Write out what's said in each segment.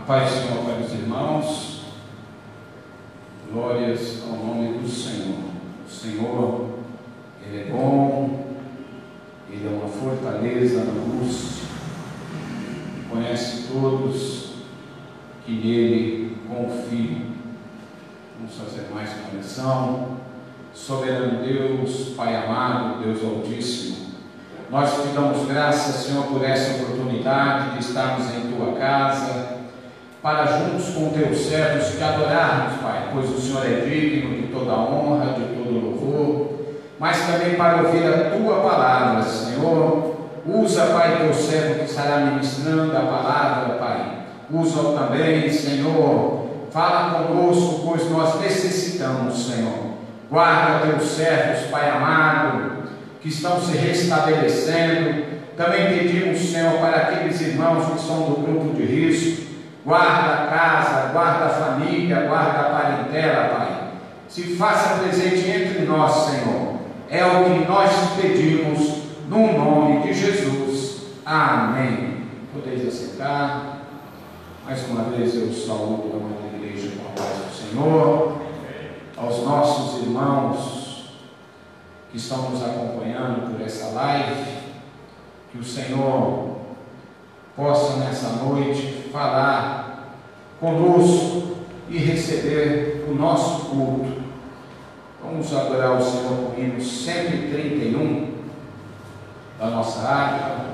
Paz do Senhor para os irmãos, glórias ao nome do Senhor. O Senhor, Ele é bom, Ele é uma fortaleza na luz, conhece todos que nele confiam. Vamos fazer mais uma oração. Soberano Deus, Pai amado, Deus Altíssimo, nós te damos graças, Senhor, por essa oportunidade de estarmos em Tua casa, para juntos com Teus servos te adorarmos, Pai, pois o Senhor é digno de toda honra, de todo louvor, mas também para ouvir a Tua palavra, Senhor. Usa, Pai, Teu servo que estará ministrando a palavra, Pai. Usa-o também, Senhor. Fala conosco, pois nós necessitamos, Senhor. Guarda Teus servos, Pai amado, que estão se restabelecendo. Também pedimos, Senhor, para aqueles irmãos que são do grupo de risco. Guarda a casa, guarda a família, guarda a parentela, Pai. Se faça presente entre nós, Senhor. É o que nós te pedimos, no nome de Jesus. Amém. Podeis assentar. Mais uma vez eu saúdo a mãe da igreja com a paz do Senhor. Aos nossos irmãos que estão nos acompanhando por essa live, que o Senhor possa nessa noite falar conosco e receber o nosso culto. Vamos adorar o Senhor com o hino 131 da nossa harpa.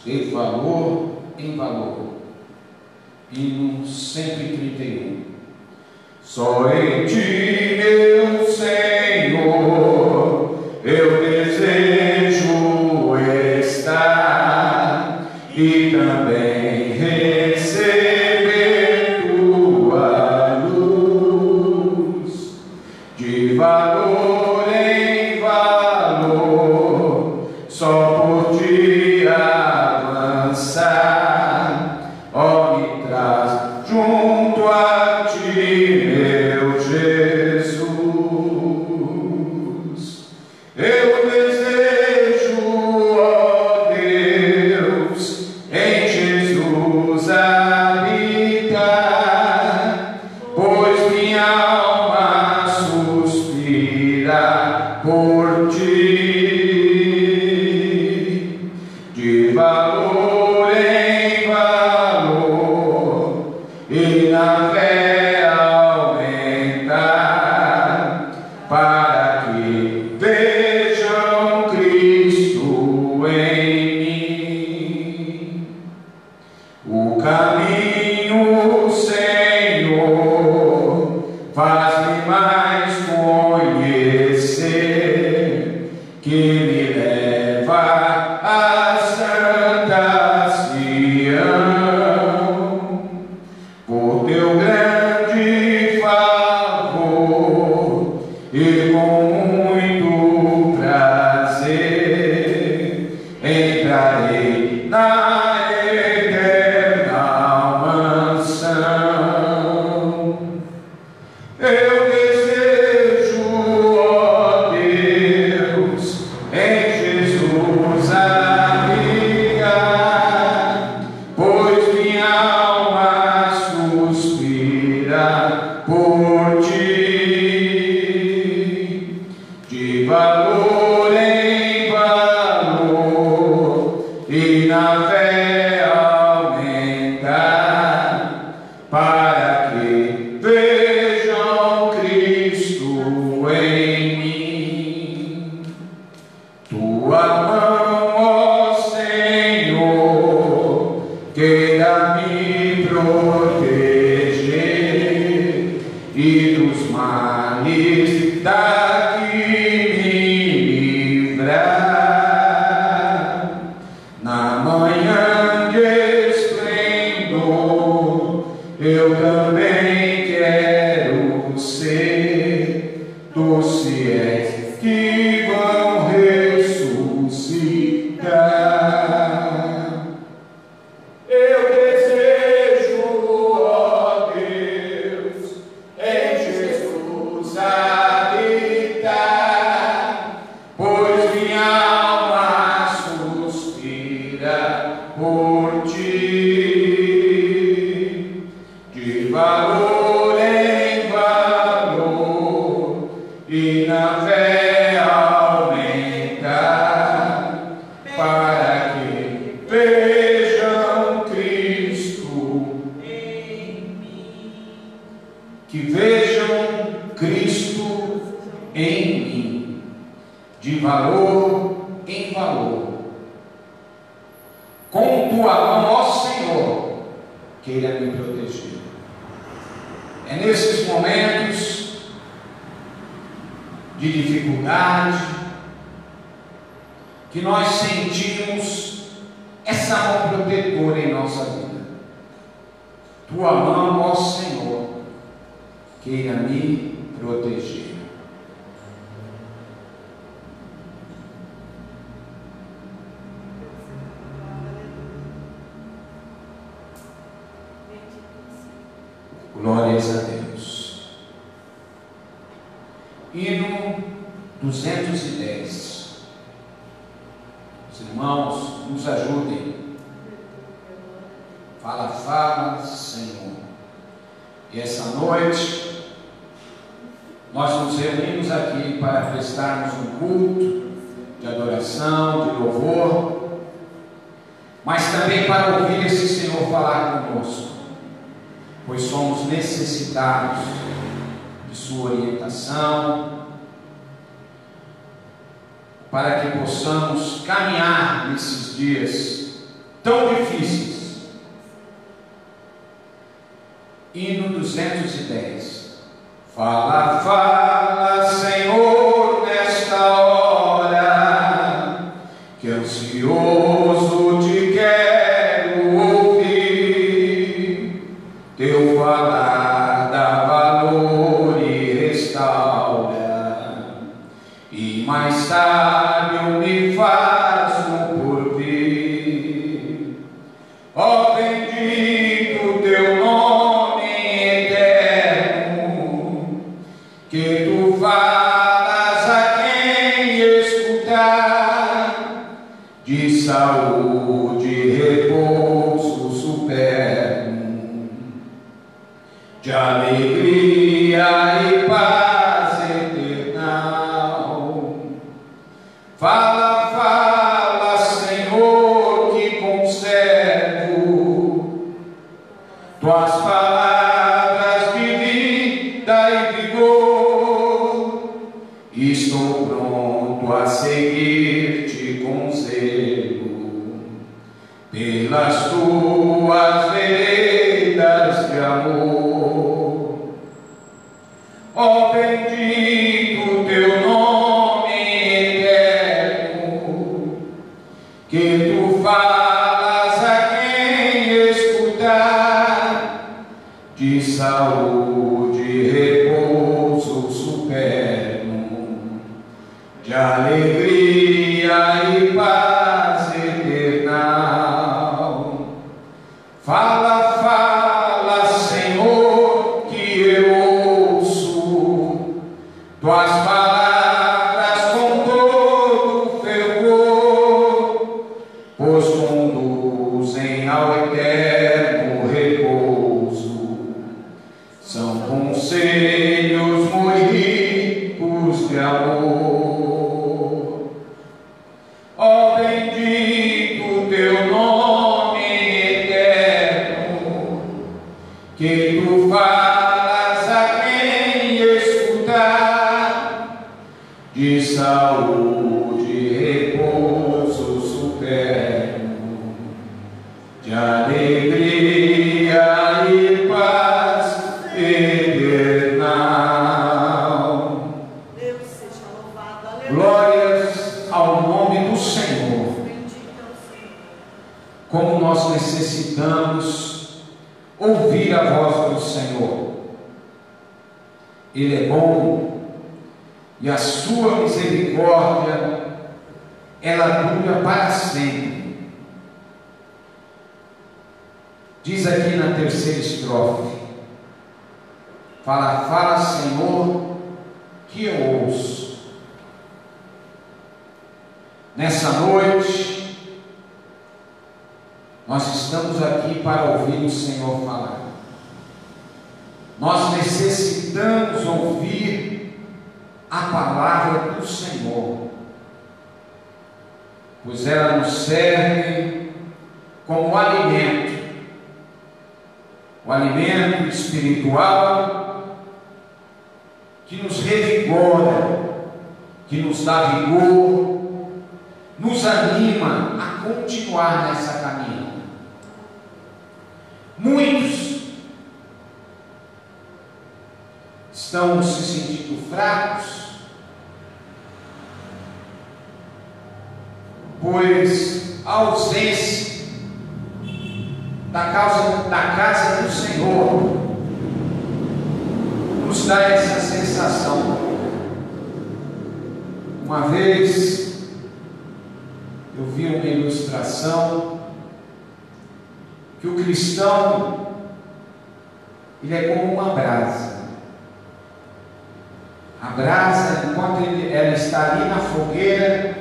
De valor em valor. Hino 131. Só em ti, meu Senhor, eu desejo estar e também receber tua luz. De valor em valor, só por ti avançar, ó, me traz junto a ti, meu Jesus. Eu desejo, ó Deus, em Jesus habitar, pois minha alma suspira por ti. De valor em valor, e na fé aumentar, para que vejam Cristo em mim. O caminho, Senhor, faz-me mais conhecer, que me leva a santa Sião. Por teu grande favor e com muito prazer, entrarei na eterna mansão. Eu desejo, ó Deus, em Jesus habitar, pois minha alma suspira por ti. De valor em valor, e na fé aumentar, para que vejam Cristo em mim. Tua mão, ó Senhor, queira me proteger e dos males daqui me livrar. Na manhã de esplendor, eu também quero ser dos fiéis que vão ressuscitar. Eu desejo, ó Deus, valor em valor, e na fé aumentar, para que vejam Cristo em mim. Que vejam Cristo em mim, de valor em valor. Com tua mão, ó Senhor, queira me proteger. É nesses momentos de dificuldade que nós sentimos essa mão protetora em nossa vida. Tua mão, ó Senhor, queira me proteger. Glórias a Deus. Hino 210. Os irmãos nos ajudem. Fala, fala, Senhor. E essa noite nós nos reunimos aqui para prestarmos um culto de adoração, de louvor, mas também para ouvir esse Senhor falar conosco, pois somos necessitados de sua orientação, para que possamos caminhar nesses dias tão difíceis. Hino 210. Fala, fala, Senhor, nesta hora, que ansioso te quero ouvir. Teu falar dá valor e restaura, e mais sábio me faz no porvir. Ó bendito teu nome eterno, que tu falas a quem escutar, de saúde e repouso superno, de alegria e paz eternal. Fala, fala, Senhor, que conservo tuas palavras de vida e vigor. Estou pronto a seguir-te com zelo, pelas tuas veredas de amor. Ó bendito teu nome eterno, que tu falas a quem escutar, de saúde e repouso superno, de alegria e paz eternal. Fala, fala, Senhor, que eu ouço tuas palavras com todo fervor, pois conduzem ao eterno repouso. São conselhos muito ricos de amor. Ó bendito teu nome eterno, que tu falas a quem escutar, de saúde e repouso superno, de alegria e paz eternal. Deus seja louvado. Aleluia. Glórias ao nome do Senhor. Bendito é o Senhor. Como nós necessitamos ouvir a voz do Senhor. Ele é bom e a sua misericórdia, ela dura para sempre. Diz aqui na terceira estrofe: fala, fala, Senhor, que eu ouço. Nessa noite, nós estamos aqui para ouvir o Senhor falar. Nós necessitamos ouvir a palavra do Senhor, pois ela nos serve como alimento, o alimento espiritual que nos revigora, que nos dá vigor, nos anima a continuar nessa caminhada. Muitos estão se sentindo fracos, pois a ausência da casa do Senhor nos dá essa sensação. Uma vez eu vi uma ilustração que o cristão, ele é como uma brasa. A brasa, enquanto ela está ali na fogueira,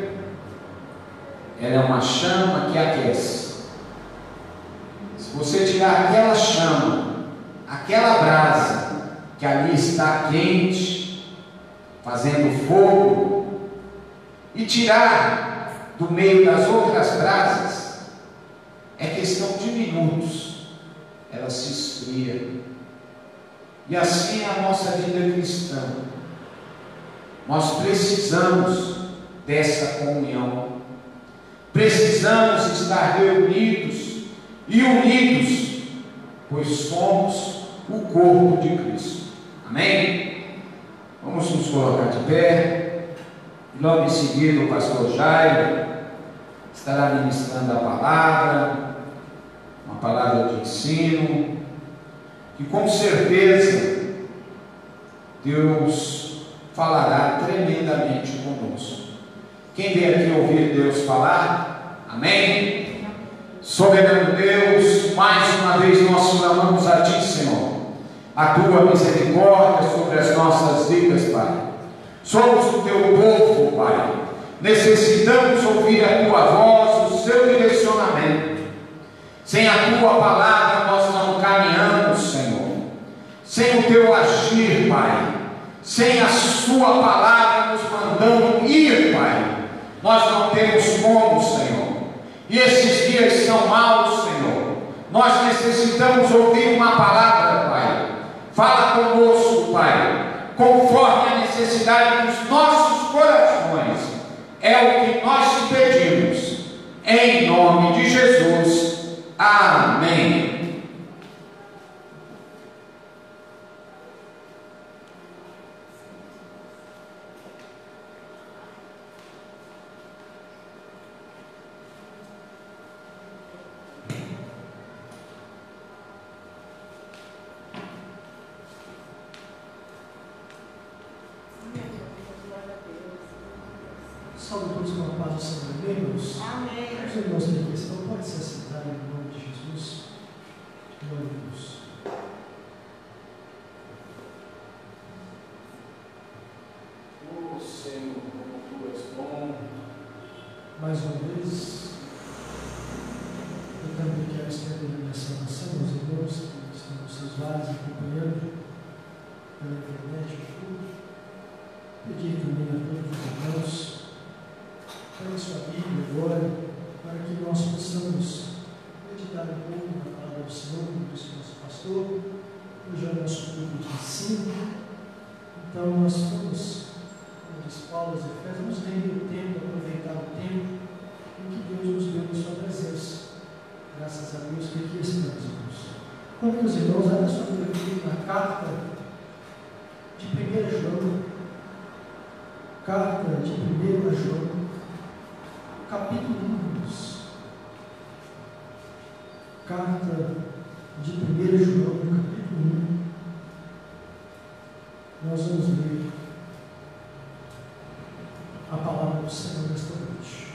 ela é uma chama que aquece. Se você tirar aquela chama, aquela brasa que ali está quente, fazendo fogo, e tirar do meio das outras brasas, é questão de minutos, ela se esfria. E assim é a nossa vida cristã. Nós precisamos dessa comunhão, precisamos estar reunidos e unidos, pois somos o corpo de Cristo. Amém? Vamos nos colocar de pé. E logo em seguida o pastor Jairo estará ministrando a palavra, uma palavra de ensino, que com certeza Deus falará tremendamente conosco. Quem vem aqui ouvir Deus falar? Amém? Soberano Deus, mais uma vez nós clamamos a Ti, Senhor, a Tua misericórdia sobre as nossas vidas, Pai. Somos o Teu povo, Pai. Necessitamos ouvir a Tua voz, o Seu direcionamento. Sem a Tua palavra nós não caminhamos, Senhor. Sem o Teu agir, Pai. Sem a Sua palavra nos mandando ir, Pai, nós não temos como, Senhor. E esses dias são maus, Senhor. Nós necessitamos ouvir uma palavra, Pai. Fala conosco, Pai, conforme a necessidade dos nossos corações. É o que nós te pedimos, em nome de Jesus. Amém. Salve todos com a paz do Senhor, amigos. Amém. Os irmãos da questão podem se assentar em nome de Jesus. Glória a Deus. Oh Senhor, como Tu és bom. Mais uma vez, eu também quero estender a minha saudação aos irmãos que estão nos seus lares acompanhando pela internet, tudo. Pedir também a todos os irmãos, pegue sua Bíblia agora, para que nós possamos meditar um pouco na palavra do Senhor, como disse o nosso pastor. Hoje é o nosso culto de ensino. Então nós vamos, como diz Paulo aos Efésios, vamos render o tempo, aproveitar o tempo em que Deus nos deu na sua presença. Graças a Deus que aqui estamos, irmãos. Quando os irmãos abram sua Bíblia na carta de 1 João, carta de 1 João, capítulo 1, carta de 1 João, capítulo 1, nós vamos ler a palavra do Senhor nesta noite.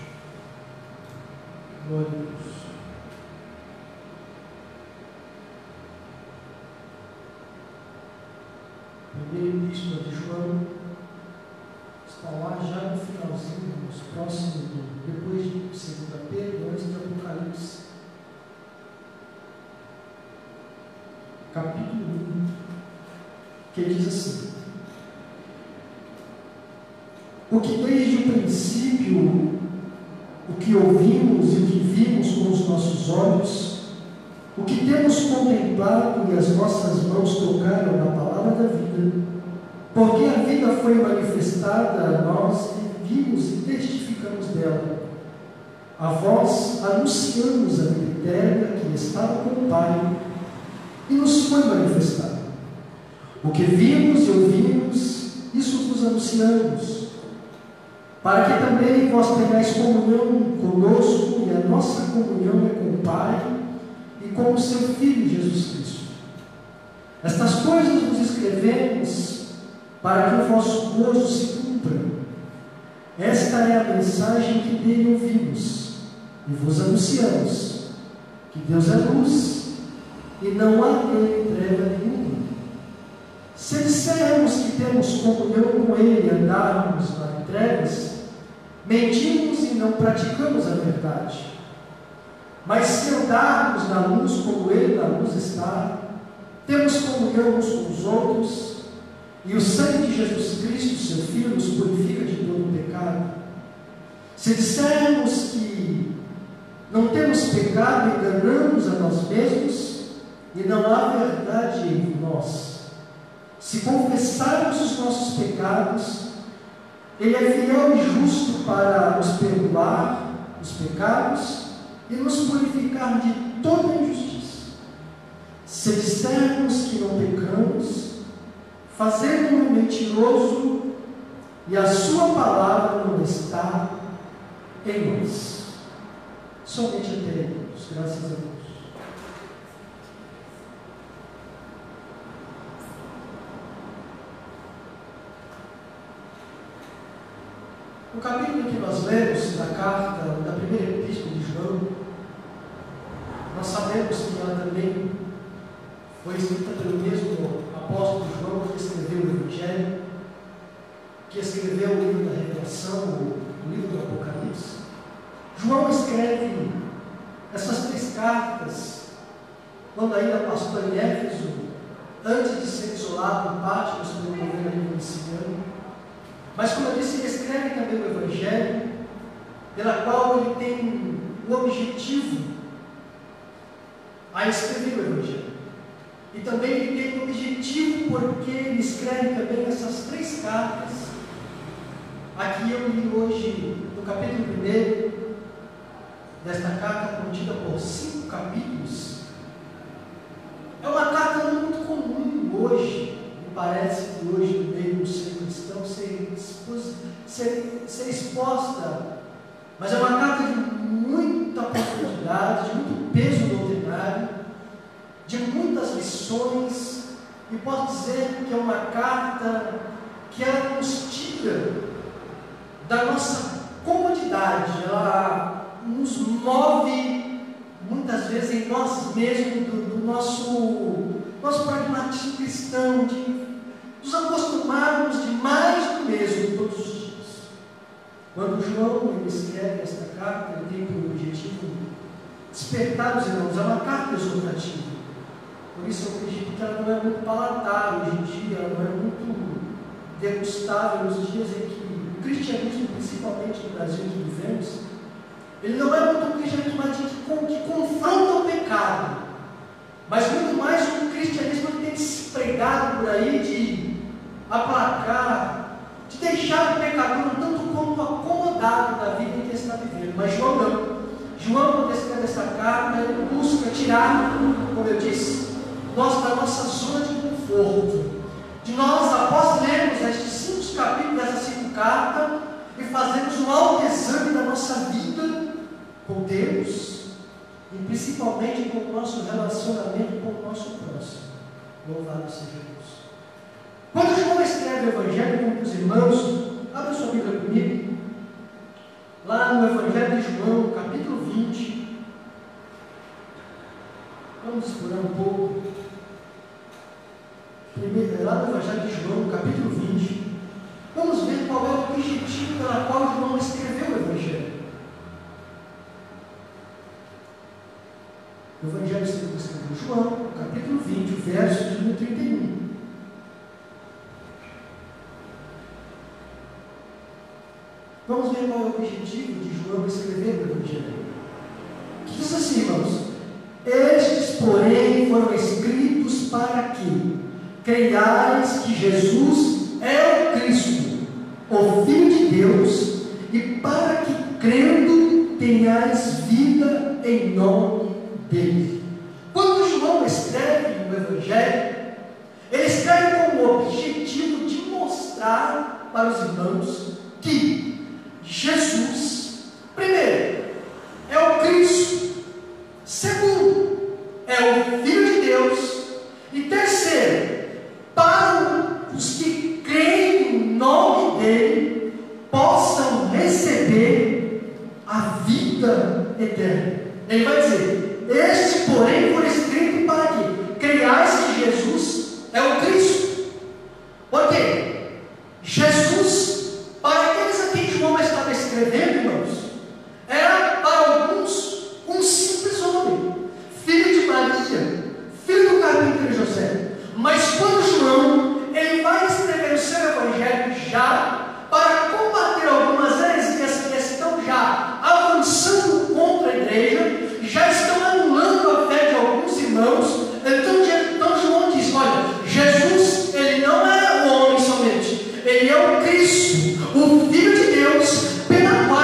Glória a Deus. Primeira epístola de João está lá já no finalzinho, nos próximos, depois de 2 Pedro, antes de Apocalipse. Capítulo 1, que diz assim: o que desde o princípio, o que ouvimos e o que vimos com os nossos olhos, o que temos contemplado e as nossas mãos tocaram na palavra da vida, porque a vida foi manifestada a nós e vimos e testificamos dela. A vós anunciamos a vida eterna que estava com o Pai e nos foi manifestada. O que vimos e ouvimos, isso vos anunciamos, para que também vós tenhais comunhão conosco, e a nossa comunhão é com o Pai e com o seu Filho Jesus Cristo. Estas coisas vos escrevemos para que o vosso gozo se cumpra. Esta é a mensagem que dele ouvimos e vos anunciamos, que Deus é luz e não há nele treva nenhuma. Se dissermos que temos comunhão com ele e andarmos em trevas, mentimos e não praticamos a verdade. Mas se andarmos na luz como ele na luz está, temos comunhão uns com os outros, e o sangue de Jesus Cristo, seu Filho, nos purifica de todo pecado. Se dissermos que não temos pecado, enganamos a nós mesmos, e não há verdade em nós. Se confessarmos os nossos pecados, ele é fiel e justo para nos perdoar os pecados e nos purificar de toda injustiça. Se dissermos que não pecamos, fazendo-o mentiroso, e a sua palavra não está em nós. Somente até Deus, graças a Deus. No capítulo que nós lemos da carta, da primeira epístola de João, nós sabemos que ela também foi escrita pelo mesmo apóstolo João, que escreveu o Evangelho, que escreveu o livro da Revelação, o livro do Apocalipse. João escreve essas 3 cartas quando ainda pastor em Éfeso, antes de ser isolado em Patmos pelo governo domiciliano. Mas, como eu disse, ele escreve também o Evangelho, pela qual ele tem o objetivo a escrever o Evangelho. E também ele tem o objetivo porque ele escreve também essas 3 cartas. Aqui eu li hoje, no capítulo 1 desta carta, contida por 5 capítulos. É uma carta muito comum hoje, me parece que hoje no meio do ser cristão ser exposta, mas é uma carta de muita profundidade, de muito peso doutrinário, de muitas lições, e posso dizer que é uma carta que ela nos tira da nossa comodidade, ela nos move muitas vezes em nós mesmos, do nosso pragmatismo cristão, de nos acostumarmos de mais do mesmo todos os dias. Quando João ele escreve esta carta, ele tem por objetivo despertar os irmãos. É uma carta exortativa. Por isso eu acredito que ela não é muito palatável hoje em dia, ela não é muito degustável nos dias em que o cristianismo, principalmente no Brasil que vivemos, ele não é muito um cristianismo que confronta o pecado, mas muito mais um cristianismo que tem se pregado por aí de aplacar, de deixar o pecador um tanto quanto acomodado da vida em que ele está vivendo. Mas João não. João, quando escreve essa carta, ele busca tirar, como eu disse, nós da nossa zona de conforto, de nós, após lermos estes 5 capítulos dessas 5 cartas, e fazermos um autoexame da nossa vida com Deus, e principalmente com o nosso relacionamento com o nosso próximo. Louvado seja Deus. Quando João escreve o Evangelho com os irmãos, abra sua Bíblia comigo, lá no Evangelho de João, capítulo 20, vamos explorar um pouco, primeiro, lá no Evangelho de João, capítulo 20, vamos ver qual é o objetivo pela qual João escreveu o Evangelho. O Evangelho segundo escreveu João, capítulo 20, o verso de 31. Vamos ver qual é o objetivo de João escrever o Evangelho. Diz assim, irmãos: estes, porém, foram escritos para que creiais que Jesus é o Cristo, o Filho de Deus, e para que, crendo, tenhais vida em nome dele. Quando João escreve o Evangelho, ele escreve com o objetivo de mostrar para os irmãos que Jesus, primeiro, é o Cristo, segundo, é o Filho de Deus, e terceiro, para os que creem no nome dele, possam receber a vida eterna. Ele vai dizer: este, porém, foi escrito para que creiais que Jesus é o Cristo. Por quê? Jesus, para aqueles a quem João estava escrevendo, irmãos, era para alguns um simples homem, filho de Maria, filho do carpinteiro José. Mas quando João, ele vai escrever o seu Evangelho já para combater algumas heresias que estão já avançando contra a igreja, já estão anulando a fé de alguns irmãos. Então João diz: olha, Jesus, ele não é um homem somente, ele é o Cristo, o Filho de Deus, pela qual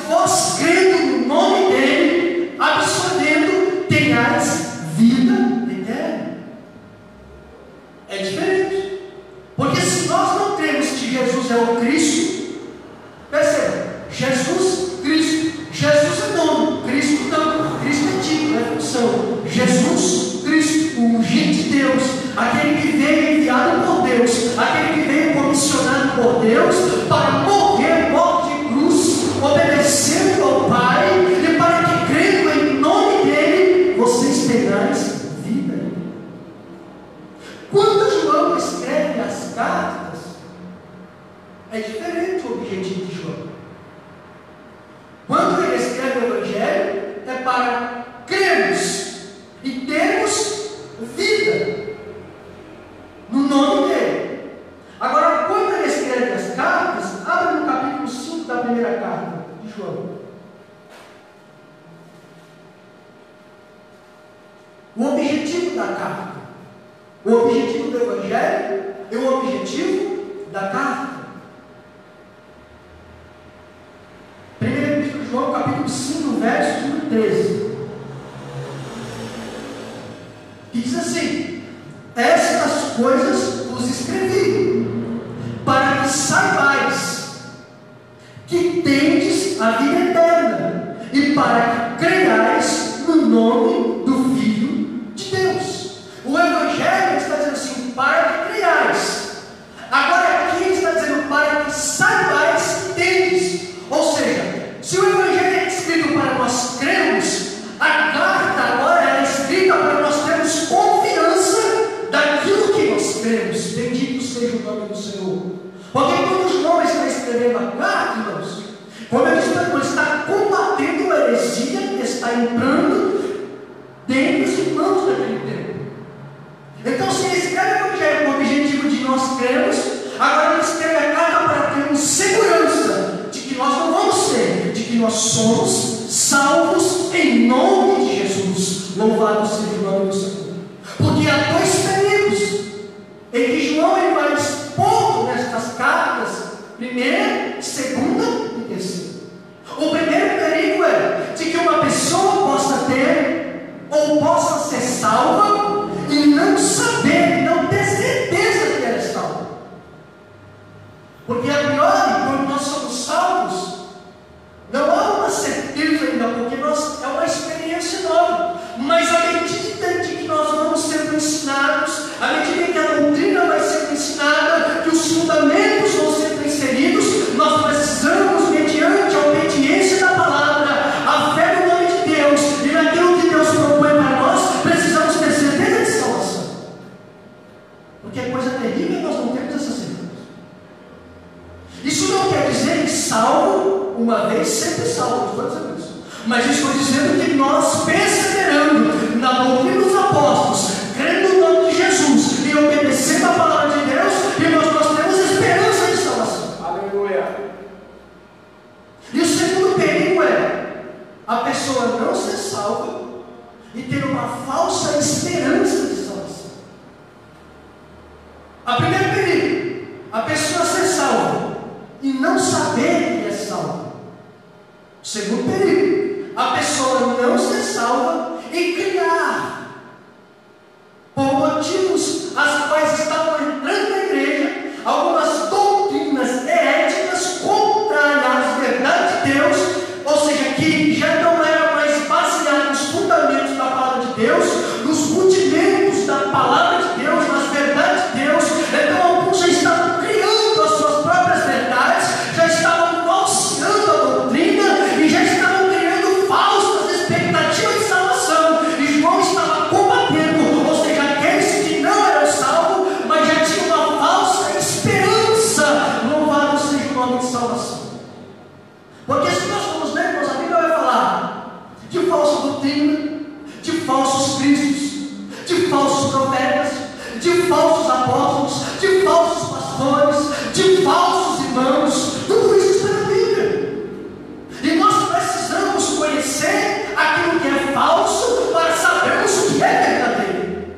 vós, crendo no nome dele, absorvendo, tenhais vida eterna. É diferente, porque se nós não cremos que Jesus é o Cristo, perceba, Jesus, Cristo, Jesus é nome, Cristo não, Cristo é título, é função. Jesus, Cristo, o ungido de Deus, aquele que veio enviado por Deus, aquele que veio comissionado por Deus para morrer morte de cruz, obedecendo ao Pai, e para que, crendo em nome dele, vocês tenhais vida. Quando João escreve as cartas, é diferente o objetivo de João. Quando ele escreve o Evangelho, é para crermos e termos vida no nome dele. Agora, quando ele escreve as cartas, abre no capítulo 5 da primeira carta de João. O objetivo da carta, o objetivo do Evangelho e o objetivo da carta. 1 João capítulo 5, verso 13. Que diz assim: estas coisas vos escrevi, para que saibais que tendes a vida eterna, e para que creiais no nome do Filho de Deus. O Evangelho está dizendo assim: para que creiais. Agora aqui está dizendo para que saibais que tendes. Ou seja, se o Evangelho é escrito para nós crermos, a carta agora é escrita para nós termos confiança daquilo que nós cremos. Bendito seja o nome do Senhor. Porque quando João está escrevendo a carta, irmãos, como ele está combatendo a heresia que está entrando dentro dos irmãos daquele tempo. Então, se ele escreve o Evangelho com o objetivo de nós crermos, agora ele escreve a carta para termos segurança de que nós não vamos ser, de que nós somos salvos em nome de Jesus. Louvado seja o nome do Senhor. Porque há dois perigos em que João ele vai expor nestas cartas, primeira, segunda e terceira. O primeiro perigo é de que uma pessoa possa ter ou possa ser salva e não saber, não ter certeza que ela é salva. Porque a priori, quando nós somos salvos, não há uma certeza ainda, porque é uma experiência nova. Mas à medida de que nós vamos sendo ensinados, à medida que a doutrina vai sendo ensinada, que os fundamentos vão sendo inseridos, nós precisamos, mediante a obediência da palavra, a fé no nome de Deus e naquilo que Deus propõe para nós, precisamos ter certeza de salvação. Porque é coisa terrível nós não temos essa certeza. Isso não quer dizer que salvo uma vez, sempre salvo, estou dizendo isso. Mas estou dizendo que nós, perseverando na doutrina dos apóstolos, crendo no nome de Jesus e obedecendo a palavra de Deus, irmãos, nós temos esperança de salvação. Aleluia. A primeiro perigo, a pessoa ser salva e não saber que é salva. O segundo perigo, a pessoa não ser salva e criar, por motivos as quais estavam entrando na igreja, algumas doutrinas heréticas contrárias às verdades de Deus, ou seja, que já não era mais baseado nos fundamentos da palavra de Deus, nos rudimentos da palavra de Deus, nas verdades de Deus. Então alguns já estavam criando as suas próprias verdades, já estavam falseando a doutrina e já estavam criando falsas expectativas de salvação. E João estava combatendo, ou seja, aqueles que não eram salvos, mas já tinham uma falsa esperança. Louvado seja o nome de salvação. Porque se nós formos ler, meus amigos, vai falar de falsa doutrina, de falsos cristos, de falsos profetas, de falsos apóstolos, de falsos pastores, de falsos irmãos. Tudo isso está na Bíblia. E nós precisamos conhecer aquilo que é falso para sabermos o que é verdadeiro.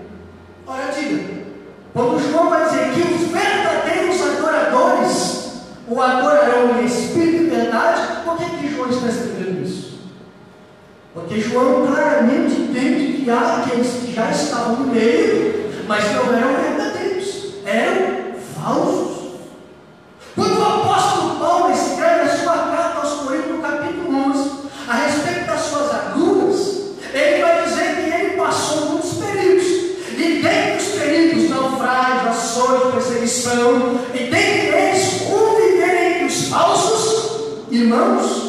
Olha, diga, quando João vai dizer que os verdadeiros adoradores o adorarão em espírito e verdade, por que João está escrevendo isso? Porque João claramente entende que há aqueles que já estavam no meio, mas não eram verdadeiros, eram falsos. Quando o apóstolo Paulo escreve a sua carta aos Coríntios, no capítulo 11, a respeito das suas agruras, ele vai dizer que ele passou muitos perigos, e dentre os perigos, naufrágio, açoite, perseguição, e dentre eles, conviver entre os falsos irmãos.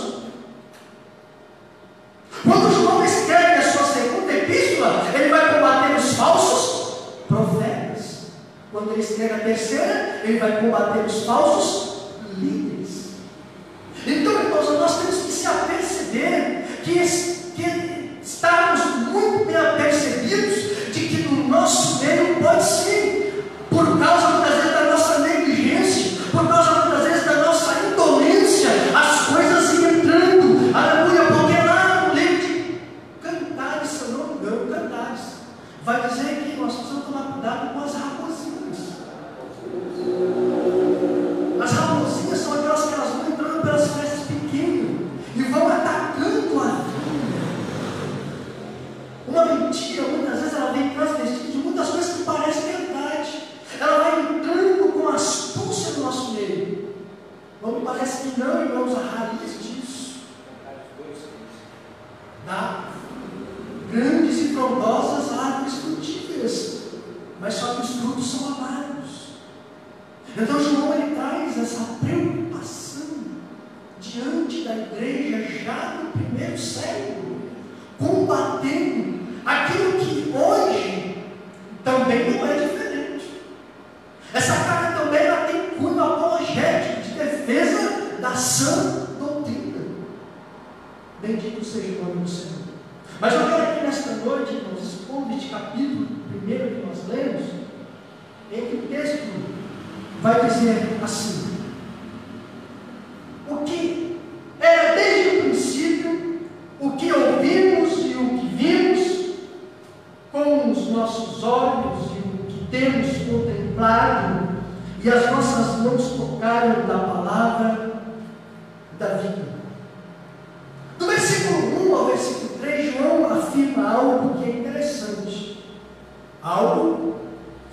Quando João escreve a sua segunda epístola, ele vai combater os falsos profetas. Quando ele escreve a terceira, ele vai combater os falsos líderes. Então, irmãos, nós temos que se aperceber que estamos muito bem apercebidos de que no nosso meio pode ser, por causa muitas vezes da nossa negligência, por causa muitas vezes da nossa indolência, as coisas iam entrando, aleluia, porque lá no livro de Cantares, se eu não me engano, Cantares, vai dizer que nós precisamos tomar cuidado com as raposinhas. As raposinhas são aquelas que elas vão entrando pelas frestas pequenas e vão atacando a vida. Uma mentira, muitas vezes ela vem transvestida de muitas coisas que parecem verdade. Ela vai entrando com astúcia no nosso meio. Não me parece que não, irmãos, a raiz disso. Dá grandes e frondosas árvores frutíferas, mas só que os frutos são amargos. Então João ele traz essa preocupação diante da igreja já no primeiro século, combatendo aquilo que hoje também não é diferente. Essa carta também ela tem cunho apologético, de defesa da sã doutrina. Bendito seja o nome do Senhor. Mas eu quero aqui nesta noite, irmãos, expondo este capítulo primeiro que nós lemos, em que o texto vai dizer assim: o que era desde o princípio, o que ouvimos e o que vimos com os nossos olhos e o que temos contemplado, e as nossas mãos tocaram da palavra da vida. Do versículo 1 ao versículo 3, João afirma algo que é interessante. Algo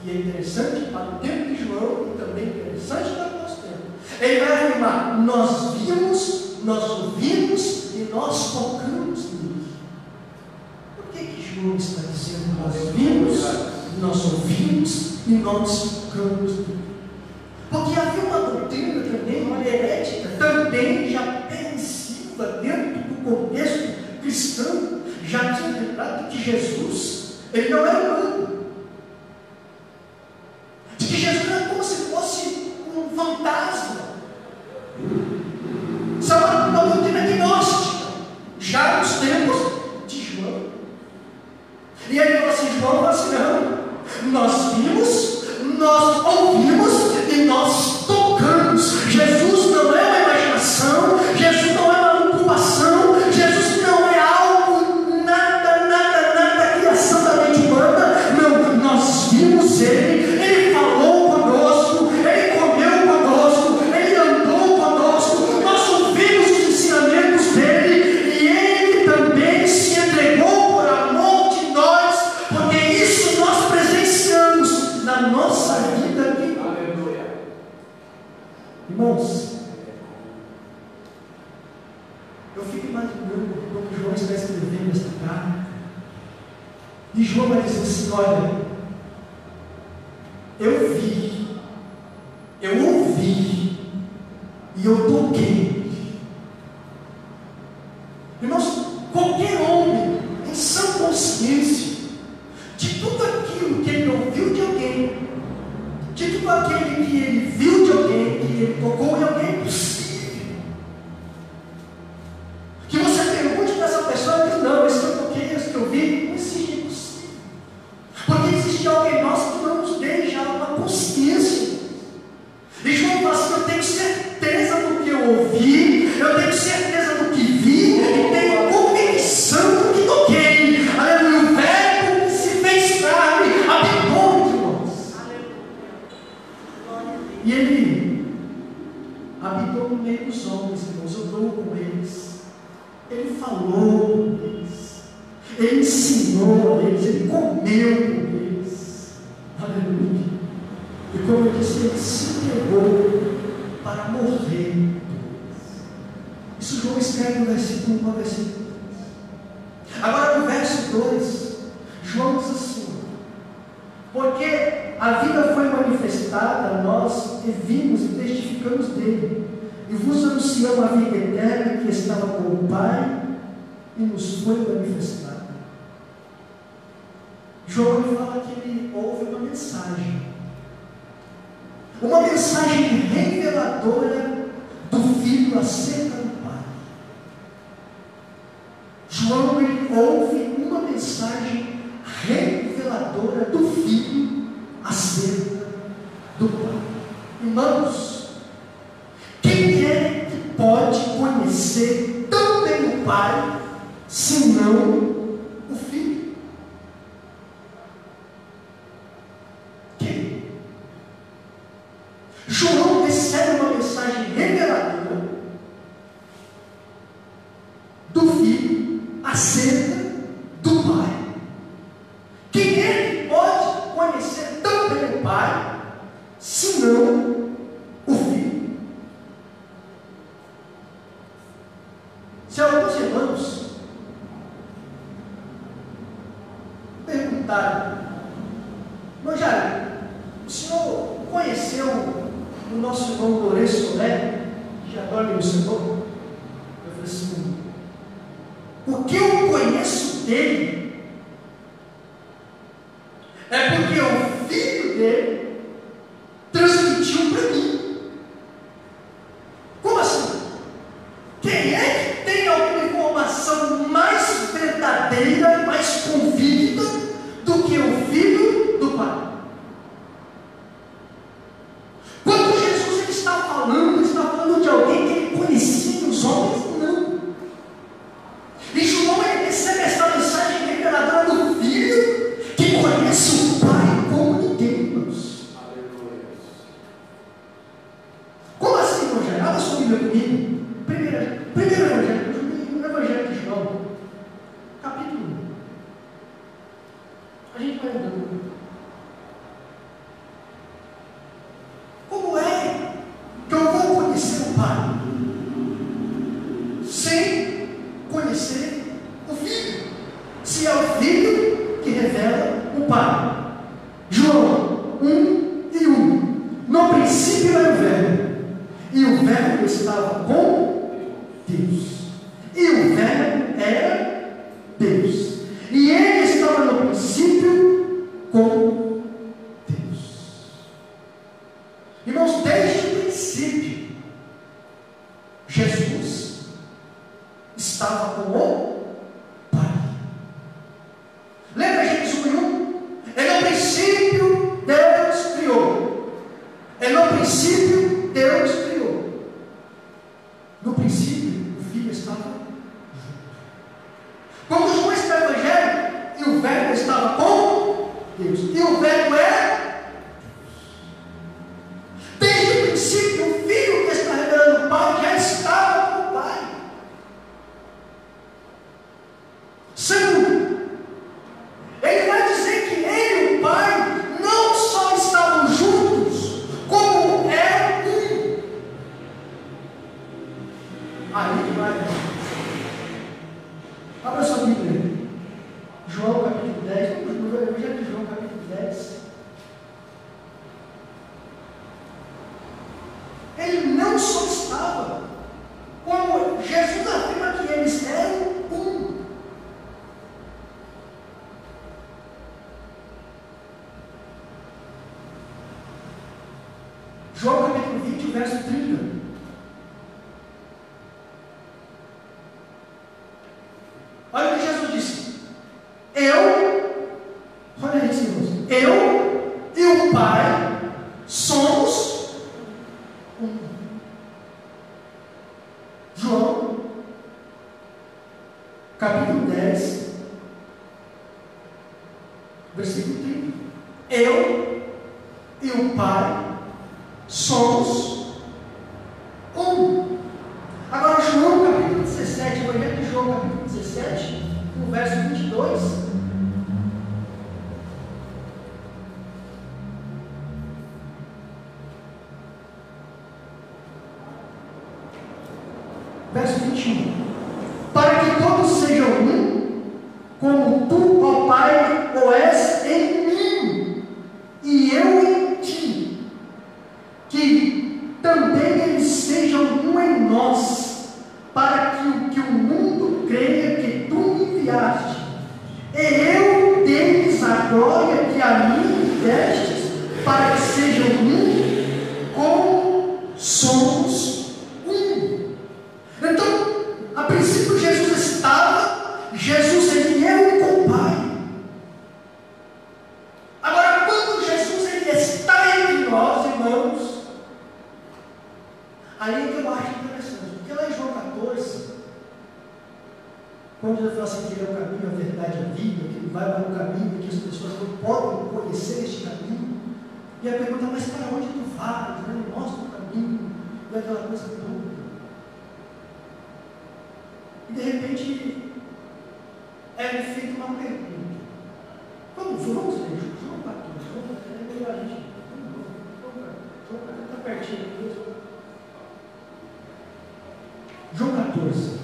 que é interessante para o tempo de João e também interessante para o nosso tempo. Ele vai afirmar: nós vimos, nós ouvimos e nós tocamos nele. Por que João está dizendo nós vimos, nós ouvimos e nós tocamos nele? Porque havia uma doutrina também, uma herética, também já permissiva dentro do contexto cristão, já tinha lembrado que Jesus, ele não era humano. De que Jesus era como se fosse um fantasma. Isso é uma doutrina gnóstica, já nos tempos de João. E ele falou assim: João falou assim, não, nós vimos, nós ouvimos e nós tocamos. Jesus não é uma imaginação, Jesus não é uma incubação, Jesus não é algo, nada criação da mente humana. Não, nós vimos ele falou conosco. nossa vida aqui. Aleluia. Irmãos, eu fico imaginando quando João está escrevendo esta carta, e João vai dizer assim: olha, eu vi, eu ouvi e eu toquei. Irmãos, qualquer homem em sã consciência de tudo aquilo que ele ouviu de alguém, de tudo aquilo que ele viu de alguém, que ele tocou em alguém, é possível que você pergunte para essa pessoa e diz: não, esse que eu toquei, esse que eu vi, não existe, é impossível, porque existe algo em nós que não nos deixa uma consciência. E João fala assim: eu tenho certeza do que eu ouvi, eu tenho certeza do que vi, e tenho convicção do que toquei. Aleluia. O Verbo que se fez carne habitou entre nós. E ele habitou no meio dos homens, irmãos, andou com eles, ele falou com eles, ele ensinou a eles, ele comeu com eles. Aleluia. E como eu disse, ele se entregou para morrer. Isso João escreve no versículo 1 ao versículo 2. Agora no verso 2, João diz assim: porque a vida foi manifestada, nós vimos e testificamos dele, e vos anunciamos a vida eterna que estava com o Pai e nos foi manifestada. João fala que ele ouve uma mensagem reveladora do Filho acerca do Pai. João ouve uma mensagem reveladora do Filho acerca do Pai. Irmãos, quem é que pode conhecer tão bem o Pai senão o Filho? Quem? João recebe uma mensagem reveladora do Filho acerca do Pai. Quem é que pode conhecer tão bem o Pai senão o Filho? Se alguns irmãos perguntarem: mas já, o senhor conheceu o nosso irmão Lourenço, né? Que agora me ensinou. Eu falei assim: o que eu conheço dele é porque o filho dele transmitiu para mim. Como assim? Quem é que tem alguma informação mais verdadeira, mais convicta do que o filho do Pai? Quando Jesus ele está falando de alguém que ele conhecia, os homens não. E João ele recebe essa mensagem reveladora do Filho que conhece o Pai como ninguém, irmãos. Como assim, Evangelho? Abra sua Bíblia comigo. Primeiro Evangelho, o Evangelho de João, capítulo 1. A gente vai andando. Como é que eu vou conhecer o Pai sem conhecer o Filho? Se é o Filho que revela o Pai. João 1:1. No princípio era o Verbo, e o Verbo estava com Deus, e o Verbo era Deus, e ele estava no princípio com Deus. Irmãos, desde o princípio, Jesus estava com o Pai. Lembra Gênesis 1:1? É no princípio Deus criou. É no princípio Deus criou. No princípio o Filho estava junto. Quando João escreve o Evangelho, e o Verbo estava com Deus, e o Verbo é desde o princípio, o Filho que está revelando o Pai já estava com o Pai. Ele não só estava, como Jesus afirma que eles eram um. João capítulo 20, verso 30. Olha o que Jesus disse. Olha isso, irmãos. Eu e o Pai somos um. João, capítulo 10, versículo 30. Eu e o Pai somos um. Agora, João capítulo 17, Evangelho de João capítulo 17, no verso 22. Verso 21. Para que todos sejam um, como tu, ó Pai, o és em mim, e eu em ti, que também eles sejam um em nós, para que o mundo creia que tu me enviaste, e eu deles a glória que a mim me destes, para que sejam um, como somos um. Então, a princípio Jesus ele é um com o Pai. Agora, quando Jesus ele está entre nós, irmãos, aí é que eu acho interessante, porque lá em João 14, quando Jesus fala assim que ele é o caminho, a verdade, a vida, que ele vai para o caminho, que as pessoas não podem conhecer este caminho, e a pergunta, mas para onde tu vais? Ele mostra o caminho, e aquela coisa toda. E de repente é feita uma pergunta. Vamos ler João 14. É melhor a gente. João 14 está pertinho aqui. João 14.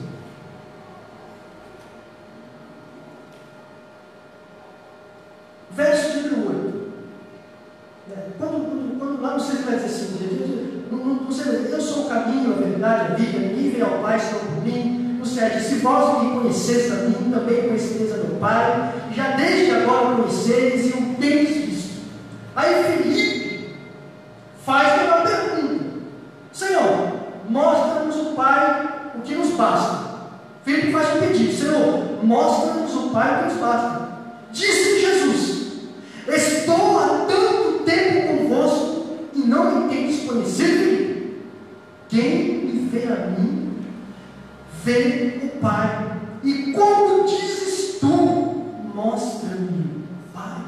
Verso número 8. Quando lá no 6 vai dizer assim, não sei, eu sou o caminho, a verdade, a vida, ninguém vem ao Pai senão por mim. No 7, se vós me conheceis a mim, também conheceis a meu Pai, já desde agora o conheceis e o tendes visto. Aí Filipe faz uma pergunta: Senhor, mostra-nos o Pai, o que nos basta. Filipe faz um pedido: Senhor, mostra-nos o Pai, o que nos basta. Disse Jesus: estou há tanto tempo convosco e não me tendes conhecido. Quem me vê a mim, vê o Pai. E quando dizes tu, mostra-me o Pai.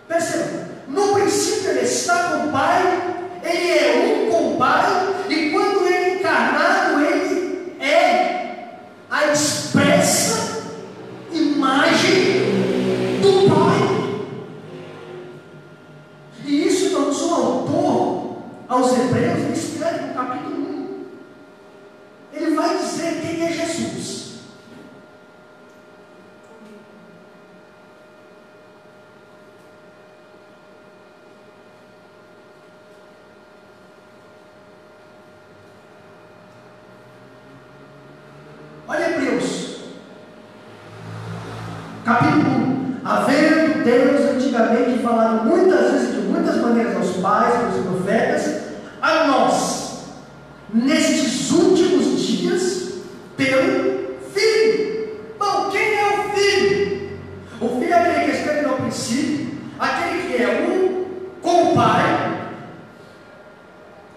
Perceba, no princípio ele está com o Pai, ele é um com o Pai, e quando ele é encarnado, ele é a expressa imagem do Pai. E isso, irmãos, o autor aos Hebreus, ele escreve no capítulo 1. Ele vai dizer quem é Jesus. Olha Hebreus, capítulo 1. Havendo Deus antigamente falado muitas vezes, de muitas maneiras aos pais, aos profetas, a nós, nestes últimos dias, pelo Filho. Bom, quem é o Filho? O Filho é aquele que escreve no princípio, aquele que é um com o Pai,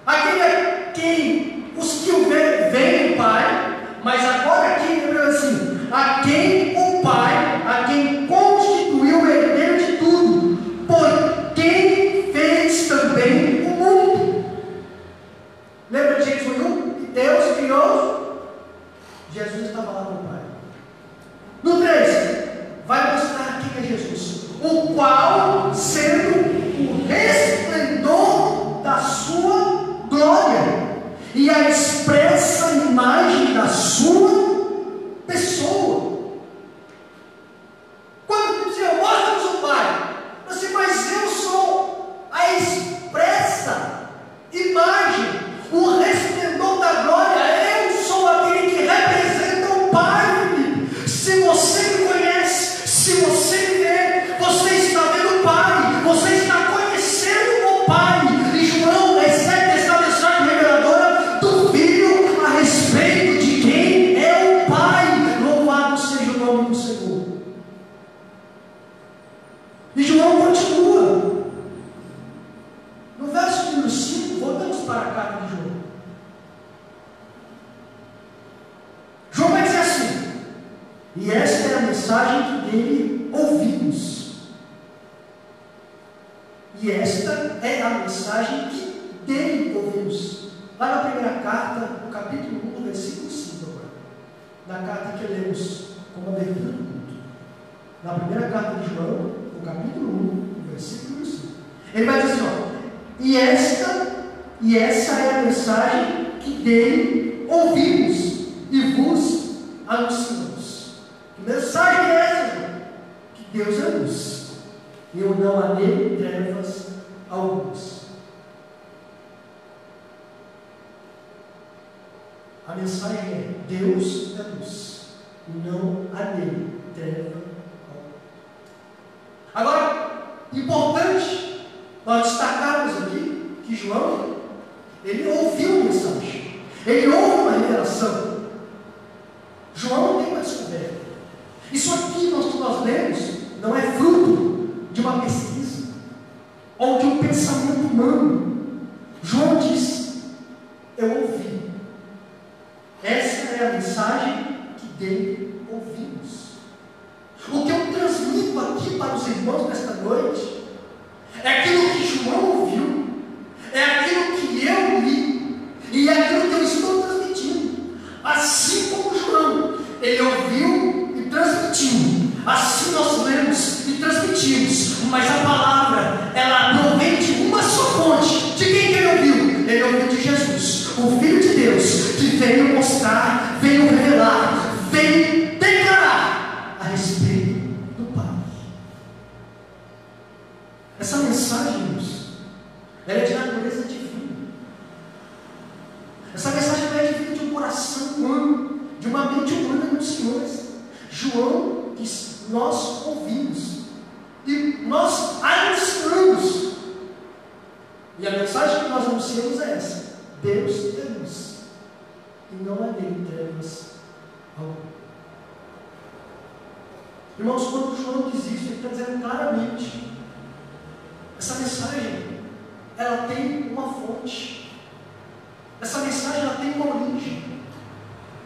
aquele a quem os que o veem o Pai, mas agora aqui ele assim, a quem o Pai, a quem constituiu o herdeiro de tudo, por quem fez também o mundo. Lembra de Gênesis 1? Deus criou, Jesus estava lá com o Pai. No 3, vai mostrar quem é Jesus, o qual, sendo o resplendor para a carta de João. João vai dizer assim: e esta é a mensagem que dele ouvimos. E esta é a mensagem que dele ouvimos. Lá na primeira carta, no capítulo 1, versículo 5 agora. Na carta que lemos como abertura do culto. Na primeira carta de João, no capítulo 1, versículo 5. Ele vai dizer assim, ó: e essa é a mensagem que dele ouvimos e vos anunciamos. Que mensagem é essa, João? Que Deus é luz. Eu não há nele trevas algumas. A mensagem é: Deus é luz, e não há nele treva alguma. Agora, importante nós destacarmos aqui que João, ele ouviu a mensagem, ele ouve uma revelação. João não tem uma descoberta. Isso aqui nós lemos não é fruto de uma pesquisa ou de um pensamento humano. João diz: eu ouvi. Essa é a mensagem que dele ouvimos. O que eu transmito aqui para os irmãos nesta noite é aquilo que João ouviu, é aquilo que eu li e é aquilo que eu estou transmitindo. Assim como João, ele ouviu e transmitiu, assim nós lemos e transmitimos. Mas a palavra, ela provém de uma só fonte. De quem que ele ouviu? Ele ouviu de Jesus, o Filho de Deus, que veio mostrar, veio revelar, veio declarar a respeito do Pai. Essa mensagem, irmãos, ela é de natureza divina. Essa mensagem não é divina de um coração humano, de uma mente humana dos senhores. João diz: nós ouvimos e nós anunciamos. E a mensagem que nós anunciamos é essa: Deus é luz, e não há nele trevas alguma. Irmãos, quando João diz isso, ele está dizendo claramente: essa mensagem, ela tem uma fonte. Essa mensagem, ela tem uma origem.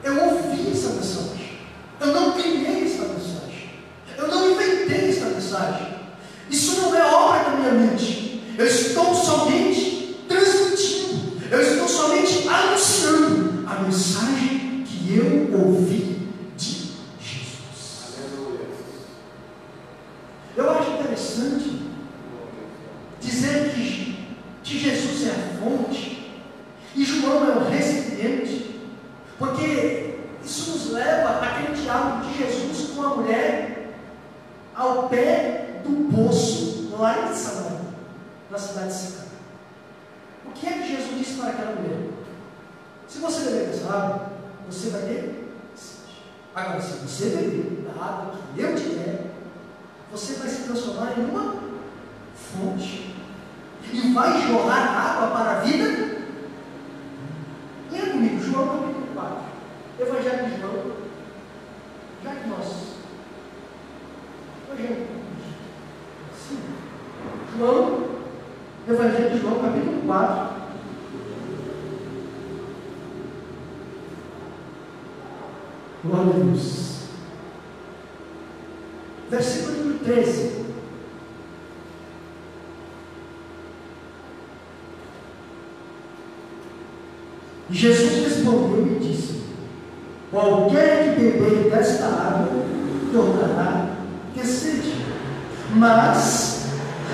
Eu ouvi essa mensagem. Eu não criei essa mensagem. Eu não inventei essa mensagem. Isso não é obra da minha mente. Eu estou somente transmitindo. Eu estou somente anunciando a mensagem que eu ouvi de Jesus. Eu acho interessante dizer que Jesus é a fonte e João é o recipiente, porque isso nos leva àquele diálogo de Jesus com a mulher ao pé do poço lá em Samaria, na cidade de Sicar. O que é que Jesus disse para aquela mulher? Se você beber dessa água, você vai ter sede. Agora, se você beber da água que eu te der, você vai se transformar em uma fonte e vai jorrar água para a vida. Leia comigo, João capítulo 4, Evangelho de João. Já que nós sim. João, Evangelho de João capítulo 4. Glória a Deus. Versículo número 13. E Jesus respondeu e disse: qualquer que beber desta água tornará ter sede, mas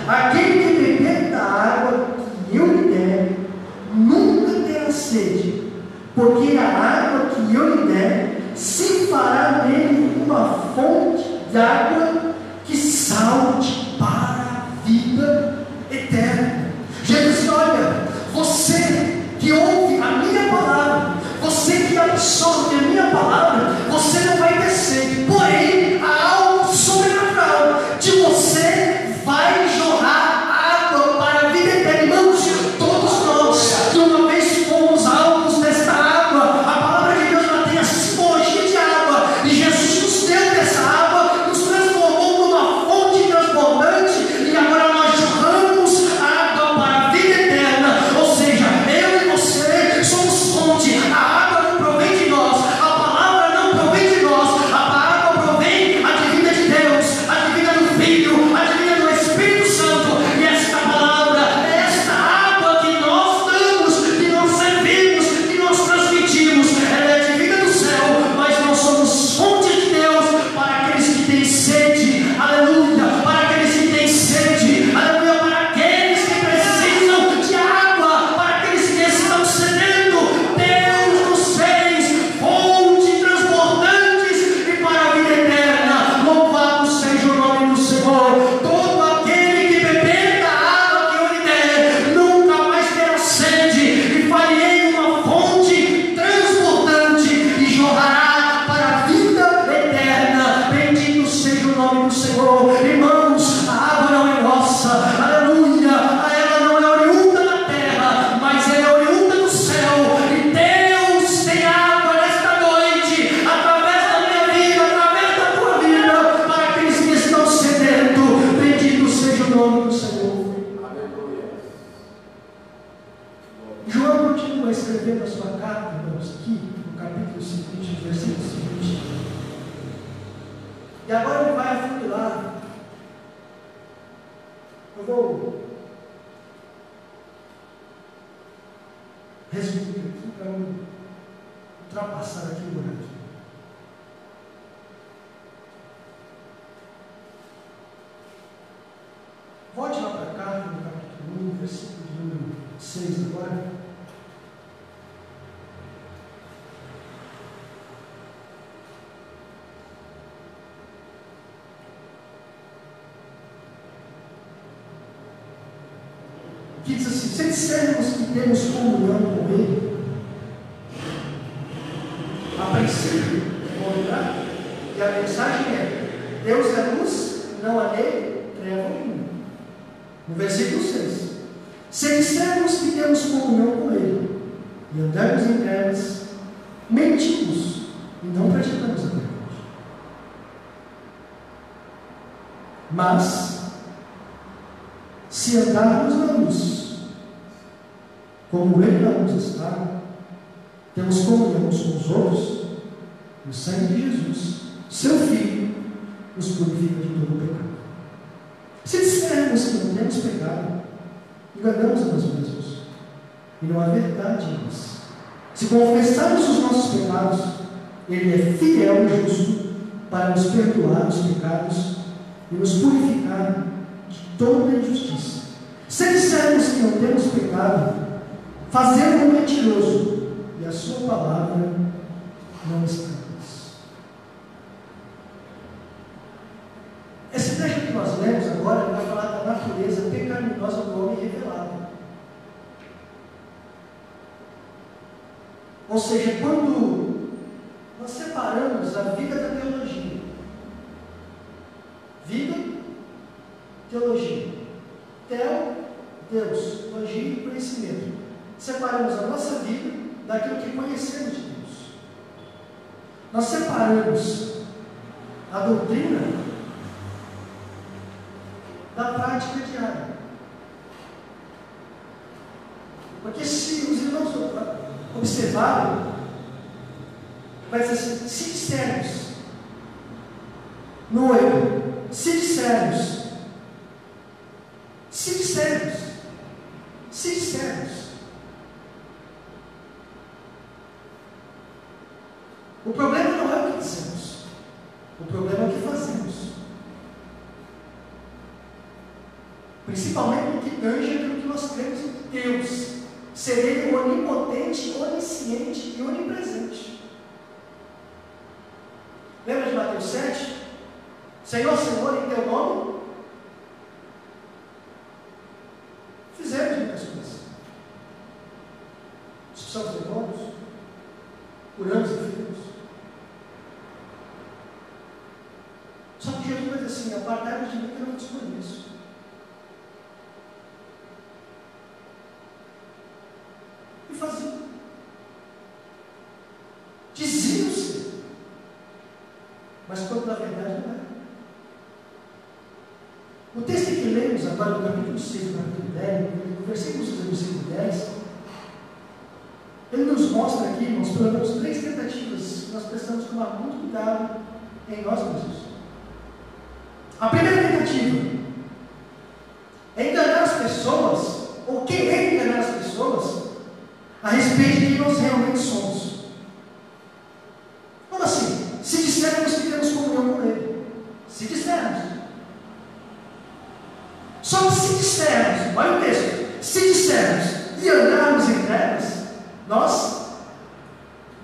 aquele que beber da água que eu lhe der nunca terá sede, porque a água que eu lhe der se fará nele uma fonte de água que salte para a vida eterna. Jesus disse: olha, você que ouve a minha palavra, você que absorve a minha palavra, você não vai ter sede, porém há algo sobrenatural, de você vai jorrar água para a vida eterna. Irmãos, todos nós, de uma vez fomos alvos desta água. A palavra de Deus ela tem a simbologia de água, e Jesus nos deu dessa água, nos transformou escrevendo a sua carta, irmãos, aqui, no capítulo seguinte, no versículo seguinte. E agora ele vai afunilar. Eu vou resumir aqui para não ultrapassar aqui o horário. Volte lá para a carta, no capítulo 1, versículo de número 6 agora. Que diz assim: se dissermos que temos comunhão com Ele, a princípio, lembrar, e a mensagem é: Deus é luz, não há nele treva nenhuma. No versículo 6: se dissermos que temos comunhão com Ele e andamos em trevas, mentimos e não praticamos a verdade. Mas, se andarmos na luz, como Ele na luz está, temos comunhão uns com os outros, e o sangue de Jesus, seu Filho, nos purifica de todo o pecado. Se dissermos que não temos pecado, enganamos a nós mesmos, e não há verdade em nós. Se confessarmos os nossos pecados, Ele é fiel e justo para nos perdoar os pecados e nos purificar de toda injustiça. Se dissermos que não temos pecado, fazemos-o mentiroso, e a sua palavra não está em nós. Esse trecho que nós lemos agora, ele vai falar da natureza pecaminosa do homem revelada. Ou seja, quando nós separamos a vida da teologia, vida, teologia, teo, Deus, logia e conhecimento, separamos a nossa vida daquilo que conhecemos de Deus. Nós separamos a doutrina da prática diária. Porque se os irmãos observarem, vai dizer assim: se dissermos, no 8, se dissermos, o problema não é o que dizemos, o problema é o que fazemos. Principalmente no que tange aquilo que nós cremos em Deus, ser Ele onipotente, onisciente e onipresente. Lembra de Mateus 7? Senhor, Senhor, em teu nome fizemos muitas coisas. Expulsamos demônios, curamos enfermos. Só que Jesus vai dizer assim: apartai-vos de mim que eu não vos conheço. E faziam. Diziam-se, mas quando na verdade não é. O texto que lemos agora no capítulo 6, no capítulo 10, no versículo 6 e versículo 10, ele nos mostra aqui, irmãos, pelo menos 3 tentativas que nós precisamos tomar muito cuidado em nós mesmos. A primeira tentativa é enganar as pessoas, ou querer enganar as pessoas, a respeito de quem nós realmente somos. Como assim? Se dissermos que temos comunhão com Ele. Se dissermos. Só que se dissermos, olha o texto, se dissermos e andarmos em trevas, nós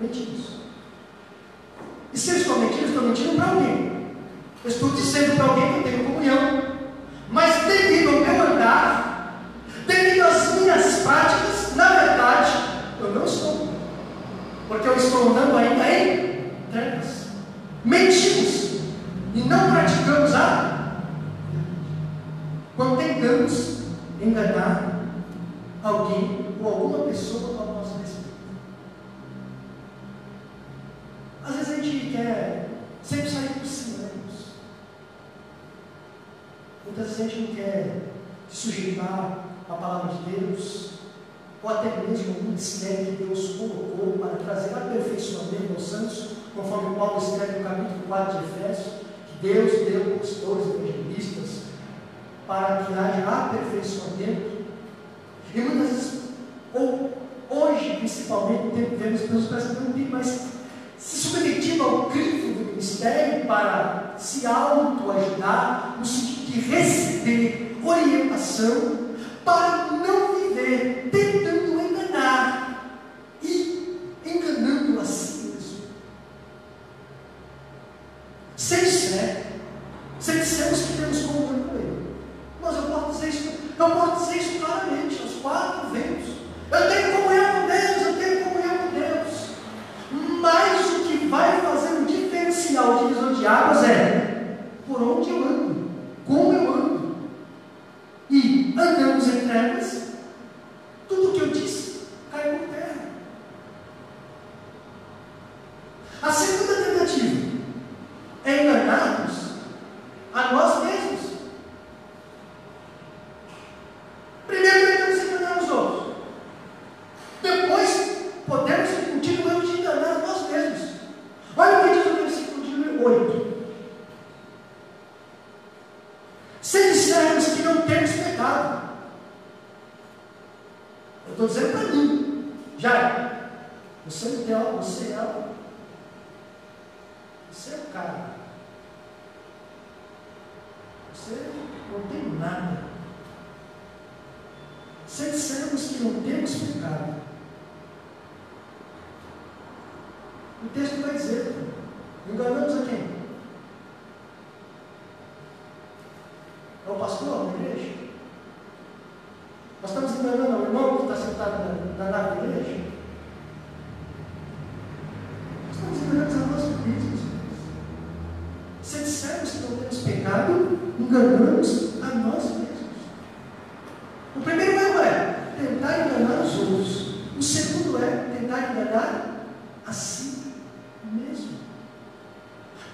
mentimos. E se eu estou mentindo para alguém. Eu estou dizendo para alguém que eu tenho comunhão, mas devido ao meu andar, devido às minhas práticas, na verdade, eu não estou. Porque eu estou andando ainda em trevas. Mentimos e não praticamos a quando tentamos enganar alguém ou alguma pessoa ao nosso respeito. Às vezes a gente quer sempre sair por cima, né, irmãos? Muitas vezes a gente não quer se sujeitar à palavra de Deus, ou até mesmo um ministério que Deus colocou para trazer aperfeiçoamento aos santos, conforme Paulo escreve no capítulo 4 de Efésios, que Deus deu pastores, evangelistas, para que haja aperfeiçoamento. E muitas vezes, ou hoje principalmente, vemos pessoas que parecem que não tem mais se submetido ao crivo do ministério para se autoajudar, no sentido de receber orientação, para não viver tentando enganar e enganando a si mesmo. Sem fé, se dissermos que temos comunhão com Ele, mas eu posso dizer isso claramente, aos quatro ventos. Eu tenho comunhão com Deus, eu tenho comunhão com Deus. Mas o que vai fazer o diferencial de divisor de águas é por onde eu ando, como eu ando. E andamos em trevas, tudo o que eu disse caiu por terra. A segunda tentativa é enganarmos a nós mesmos. Primeiro tentamos enganar os outros. Depois podemos discutir o erro de enganar a nós mesmos. Olha o que diz o versículo de número 8. Se dissermos que não temos pecado, eu estou dizendo para mim, já, você é o cara, você não tem nada. Se dissermos que não temos pecado, o texto vai dizer, enganamos a quem? É o pastor da igreja? Nós estamos enganando o irmão que está sentado na nave da igreja? Nós estamos enganando a nós mesmos. Se dissermos que não temos pecado, enganamos a nós mesmos. O primeiro erro é tentar enganar os outros. O segundo é tentar enganar a si mesmo.